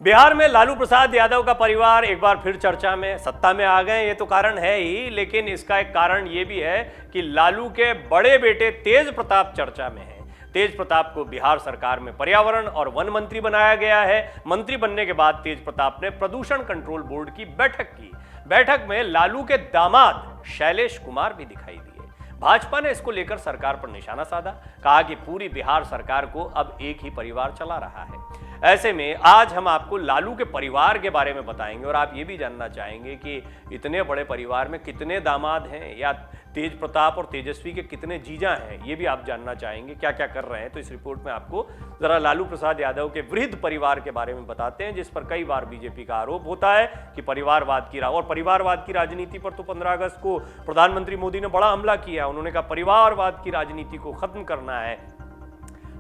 बिहार में लालू प्रसाद यादव का परिवार एक बार फिर चर्चा में, सत्ता में आ गए, ये तो कारण है ही, लेकिन इसका एक कारण ये भी है कि लालू के बड़े बेटे तेज प्रताप चर्चा में है। तेज प्रताप को बिहार सरकार में पर्यावरण और वन मंत्री बनाया गया है। मंत्री बनने के बाद तेज प्रताप ने प्रदूषण कंट्रोल बोर्ड की बैठक की। बैठक में लालू के दामाद शैलेश कुमार भी दिखाई दिए। भाजपा ने इसको लेकर सरकार पर निशाना साधा, कहा कि पूरी बिहार सरकार को अब एक ही परिवार चला रहा है। ऐसे में आज हम आपको लालू के परिवार के बारे में बताएंगे और आप ये भी जानना चाहेंगे कि इतने बड़े परिवार में कितने दामाद हैं या तेज प्रताप और तेजस्वी के कितने जीजा हैं, ये भी आप जानना चाहेंगे, क्या क्या कर रहे हैं। तो इस रिपोर्ट में आपको जरा लालू प्रसाद यादव के वृद्ध परिवार के बारे में बताते हैं, जिस पर कई बार बीजेपी का आरोप होता है कि परिवारवाद की और परिवारवाद की राजनीति पर तो 15 अगस्त को प्रधानमंत्री मोदी ने बड़ा हमला किया। उन्होंने कहा परिवारवाद की राजनीति को खत्म करना है।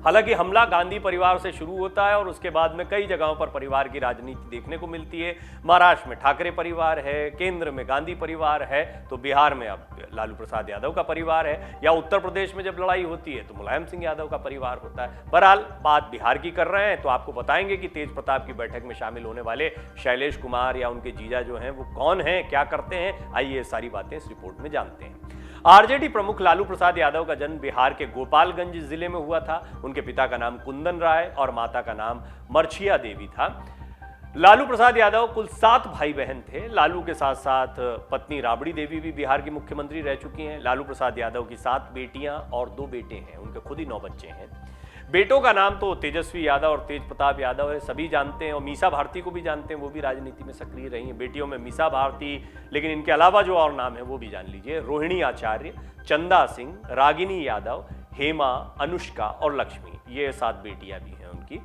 हालांकि हमला गांधी परिवार से शुरू होता है और उसके बाद में कई जगहों पर परिवार की राजनीति देखने को मिलती है। महाराष्ट्र में ठाकरे परिवार है, केंद्र में गांधी परिवार है, तो बिहार में अब लालू प्रसाद यादव का परिवार है, या उत्तर प्रदेश में जब लड़ाई होती है तो मुलायम सिंह यादव का परिवार होता है। बहरहाल बात बिहार की कर रहे हैं तो आपको बताएंगे कि तेज प्रताप की बैठक में शामिल होने वाले शैलेश कुमार या उनके जीजा जो हैं वो कौन हैं, क्या करते हैं। आइए सारी बातें इस रिपोर्ट में जानते हैं। आरजेडी प्रमुख लालू प्रसाद यादव का जन्म बिहार के गोपालगंज जिले में हुआ था। उनके पिता का नाम कुंदन राय और माता का नाम मर्छिया देवी था। लालू प्रसाद यादव कुल 7 भाई बहन थे। लालू के साथ साथ पत्नी राबड़ी देवी भी बिहार की मुख्यमंत्री रह चुकी हैं। लालू प्रसाद यादव की 7 बेटियां और 2 बेटे हैं। उनके खुद ही 9 बच्चे हैं। बेटों का नाम तो तेजस्वी यादव और तेज प्रताप यादव है, सभी जानते हैं, और मीसा भारती को भी जानते हैं, वो भी राजनीति में सक्रिय रही हैं। बेटियों में मीसा भारती, लेकिन इनके अलावा जो और नाम है वो भी जान लीजिए। रोहिणी आचार्य, चंदा सिंह, रागिनी यादव, हेमा, अनुष्का और लक्ष्मी, ये 7 बेटियां भी हैं उनकी।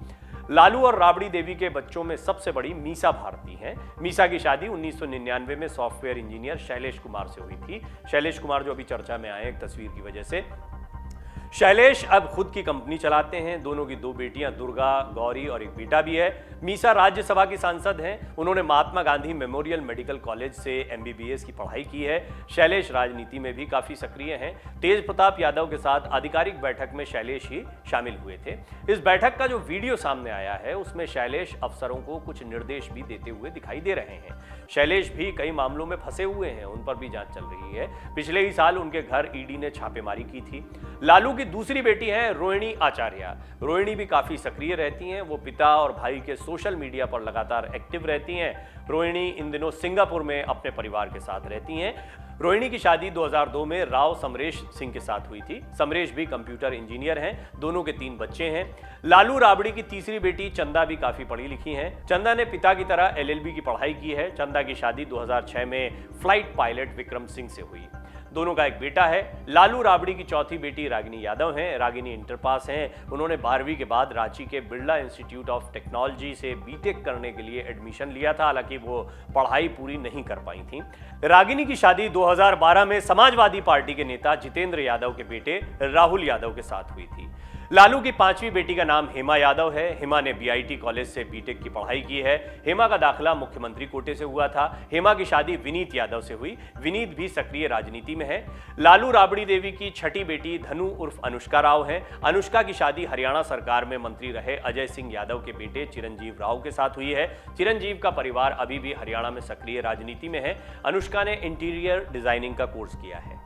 लालू और राबड़ी देवी के बच्चों में सबसे बड़ी मीसा भारती हैं। मीसा की शादी 1999 में सॉफ्टवेयर इंजीनियर शैलेश कुमार से हुई थी। शैलेश कुमार जो अभी चर्चा में आए एक तस्वीर की वजह से। शैलेश अब खुद की कंपनी चलाते हैं। दोनों की 2 बेटियां दुर्गा, गौरी और एक बेटा भी है। मीसा राज्यसभा की सांसद हैं। उन्होंने Mahatma Gandhi memorial medical college से MBBS की पढ़ाई की है। शैलेश राजनीति में भी काफी सक्रिय हैं। तेज प्रताप यादव के साथ आधिकारिक बैठक में शैलेश ही शामिल हुए थे। इस बैठक का जो वीडियो सामने आया है उसमें शैलेश अफसरों को कुछ निर्देश भी देते हुए दिखाई दे रहे हैं। शैलेश भी कई मामलों में फंसे हुए हैं, उन पर भी जांच चल रही है। पिछले ही साल उनके घर ईडी ने छापेमारी की थी। लालू की दूसरी बेटी है रोहिणी आचार्य। रोहिणी भी काफी सक्रिय रहती हैं। वो पिता और भाई के सोशल मीडिया पर लगातार एक्टिव रहती हैं। रोहिणी इन दिनों सिंगापुर में अपने परिवार के साथ रहती हैं। रोहिणी की शादी 2002 में राव समरेश सिंह के साथ हुई थी। समरेश भी कंप्यूटर इंजीनियर हैं। दोनों के 3 बच्चे हैं। लालू राबड़ी की तीसरी बेटी चंदा भी काफी पढ़ी लिखी हैं। चंदा ने पिता की तरह LLB की पढ़ाई की है। चंदा की शादी 2006 में फ्लाइट पायलट विक्रम सिंह से हुई। दोनों का एक बेटा है। लालू राबड़ी की चौथी बेटी रागिनी यादव हैं। रागिनी इंटर पास हैं। उन्होंने 12वीं के बाद रांची के बिरला इंस्टीट्यूट ऑफ टेक्नोलॉजी से BTech करने के लिए एडमिशन लिया था, हालांकि वो पढ़ाई पूरी नहीं कर पाई थी। रागिनी की शादी 2012 में समाजवादी पार्टी के नेता जितेंद्र यादव के बेटे राहुल यादव के साथ हुई थी। लालू की 5वीं बेटी का नाम हेमा यादव है। हेमा ने BIT कॉलेज से BTech की पढ़ाई की है। हेमा का दाखिला मुख्यमंत्री कोटे से हुआ था। हेमा की शादी विनीत यादव से हुई। विनीत भी सक्रिय राजनीति में है। लालू राबड़ी देवी की छठी बेटी धनु उर्फ अनुष्का राव है। अनुष्का की शादी हरियाणा सरकार में मंत्री रहे अजय सिंह यादव के बेटे चिरंजीव राव के साथ हुई है। चिरंजीव का परिवार अभी भी हरियाणा में सक्रिय राजनीति में है। अनुष्का ने इंटीरियर डिजाइनिंग का कोर्स किया है।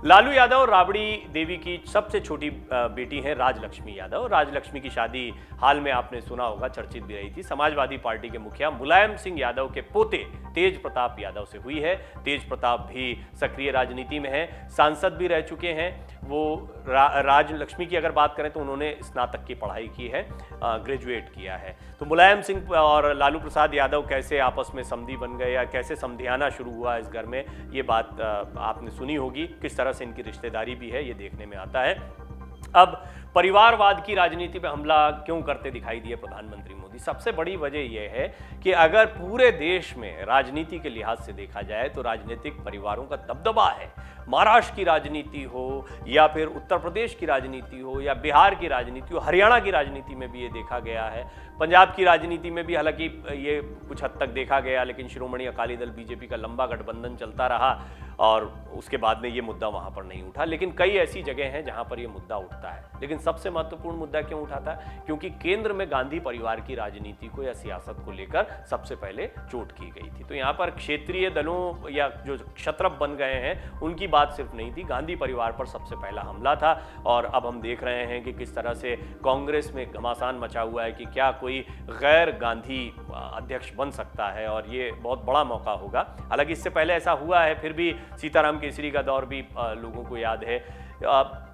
लालू यादव और राबड़ी देवी की सबसे छोटी बेटी है राजलक्ष्मी यादव। राजलक्ष्मी की शादी हाल में आपने सुना होगा, चर्चित भी रही थी, समाजवादी पार्टी के मुखिया मुलायम सिंह यादव के पोते तेज प्रताप यादव से हुई है। तेज प्रताप भी सक्रिय राजनीति में है, सांसद भी रह चुके हैं। वो राजलक्ष्मी की अगर बात करें तो उन्होंने स्नातक की पढ़ाई की है, ग्रेजुएट किया है। तो मुलायम सिंह और लालू प्रसाद यादव कैसे आपस में समधी बन गए या कैसे समधियाना शुरू हुआ इस घर में, ये बात आपने सुनी होगी। किस तरह से इनकी रिश्तेदारी भी है ये देखने में आता है। अब परिवारवाद की राजनीति पे हमला क्यों करते दिखाई दिए प्रधानमंत्री मोदी? सबसे बड़ी वजह यह है कि अगर पूरे देश में राजनीति के लिहाज से देखा जाए तो राजनीतिक परिवारों का दबदबा है। महाराष्ट्र की राजनीति हो या फिर उत्तर प्रदेश की राजनीति हो या बिहार की राजनीति हो, हरियाणा की राजनीति में भी ये देखा गया है। पंजाब की राजनीति में भी हालांकि ये कुछ हद तक देखा गया, लेकिन शिरोमणि अकाली दल BJP का लंबा गठबंधन चलता रहा। और उसके बाद में ये मुद्दा वहाँ पर नहीं उठा। लेकिन कई ऐसी जगह हैं जहाँ पर ये मुद्दा उठता है। लेकिन सबसे महत्वपूर्ण मुद्दा क्यों उठाता है? क्योंकि केंद्र में गांधी परिवार की राजनीति को या सियासत को लेकर सबसे पहले चोट की गई थी। तो यहाँ पर क्षेत्रीय दलों या जो क्षत्रप बन गए हैं उनकी बात सिर्फ नहीं थी, गांधी परिवार पर सबसे पहला हमला था। और अब हम देख रहे हैं कि किस तरह से कांग्रेस में घमासान मचा हुआ है कि क्या कोई गैर गांधी अध्यक्ष बन सकता है, और ये बहुत बड़ा मौका होगा। हालांकि इससे पहले ऐसा हुआ है, फिर भी सीताराम केसरी का दौर भी लोगों को याद है।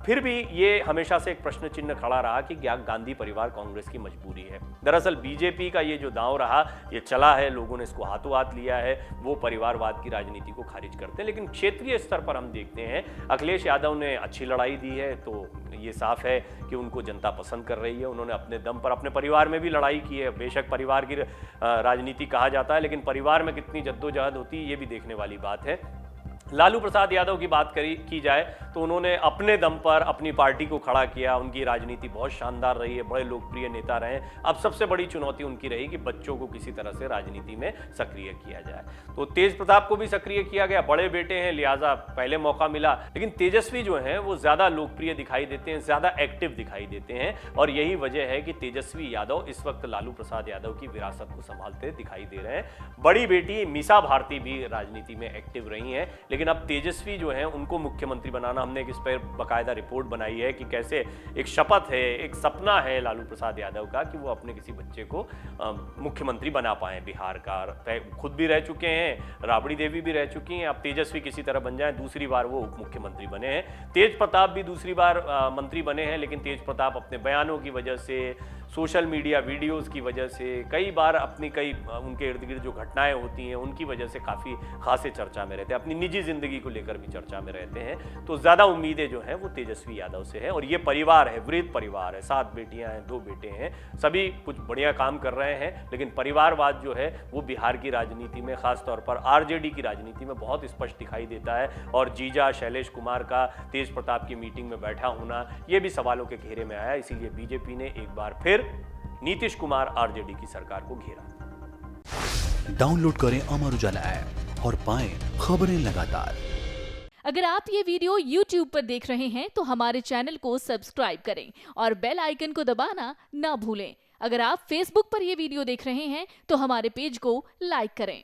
फिर भी ये हमेशा से एक प्रश्न चिन्ह खड़ा रहा कि क्या गांधी परिवार कांग्रेस की मजबूरी है। दरअसल बीजेपी का ये जो दांव रहा, ये चला है, लोगों ने इसको हाथों हाथ लिया है, वो परिवारवाद की राजनीति को खारिज करते हैं। लेकिन क्षेत्रीय स्तर पर हम देखते हैं अखिलेश यादव ने अच्छी लड़ाई दी है, तो ये साफ है कि उनको जनता पसंद कर रही है। उन्होंने अपने दम पर अपने परिवार में भी लड़ाई की है। बेशक परिवार की राजनीति कहा जाता है, लेकिन परिवार में कितनी जद्दोजहद होती है ये भी देखने वाली बात है। लालू प्रसाद यादव की बात की जाए तो उन्होंने अपने दम पर अपनी पार्टी को खड़ा किया। उनकी राजनीति बहुत शानदार रही है, बड़े लोकप्रिय नेता रहे। अब सबसे बड़ी चुनौती उनकी रही कि बच्चों को किसी तरह से राजनीति में सक्रिय किया जाए। तो तेज प्रताप को भी सक्रिय किया गया, बड़े बेटे हैं लिहाजा पहले मौका मिला। लेकिन तेजस्वी जो हैं वो ज्यादा लोकप्रिय दिखाई देते हैं, ज्यादा एक्टिव दिखाई देते हैं, और यही वजह है कि तेजस्वी यादव इस वक्त लालू प्रसाद यादव की विरासत को संभालते दिखाई दे रहे हैं। बड़ी बेटी मीसा भारती भी राजनीति में एक्टिव रही हैं, लेकिन अब तेजस्वी जो है उनको मुख्यमंत्री बनाना, हमने इस पर बाकायदा रिपोर्ट बनाई है कि कैसे एक शपथ है, एक सपना है लालू प्रसाद यादव का कि वो अपने किसी बच्चे को मुख्यमंत्री बना पाए बिहार का। खुद भी रह चुके हैं, राबड़ी देवी भी रह चुकी हैं, अब तेजस्वी किसी तरह बन जाए, दूसरी बार वो उप मुख्यमंत्री बने हैं। तेज प्रताप भी दूसरी बार मंत्री बने हैं, लेकिन तेज प्रताप अपने बयानों की वजह से, सोशल मीडिया वीडियोस की वजह से, कई बार अपनी उनके इर्द गिर्द जो घटनाएं होती हैं उनकी वजह से काफ़ी खासे चर्चा में रहते हैं, अपनी निजी जिंदगी को लेकर भी चर्चा में रहते हैं। तो ज़्यादा उम्मीदें जो हैं वो तेजस्वी यादव से है। और ये परिवार है, वृद्ध परिवार है, 7 बेटियां हैं, 2 बेटे हैं, सभी कुछ बढ़िया काम कर रहे हैं। लेकिन परिवारवाद जो है वो बिहार की राजनीति में, खासतौर पर आरजेडी की राजनीति में बहुत स्पष्ट दिखाई देता है। और जीजा शैलेश कुमार का तेज प्रताप की मीटिंग में बैठा होना ये भी सवालों के घेरे में आया। इसीलिए बीजेपी ने एक बार फिर नीतीश कुमार आरजेडी की सरकार को घेरा। डाउनलोड करें अमर उजाला ऐप और पाएं खबरें लगातार। अगर आप ये वीडियो YouTube पर देख रहे हैं तो हमारे चैनल को सब्सक्राइब करें और बेल आइकन को दबाना ना भूलें। अगर आप Facebook पर ये वीडियो देख रहे हैं तो हमारे पेज को लाइक करें।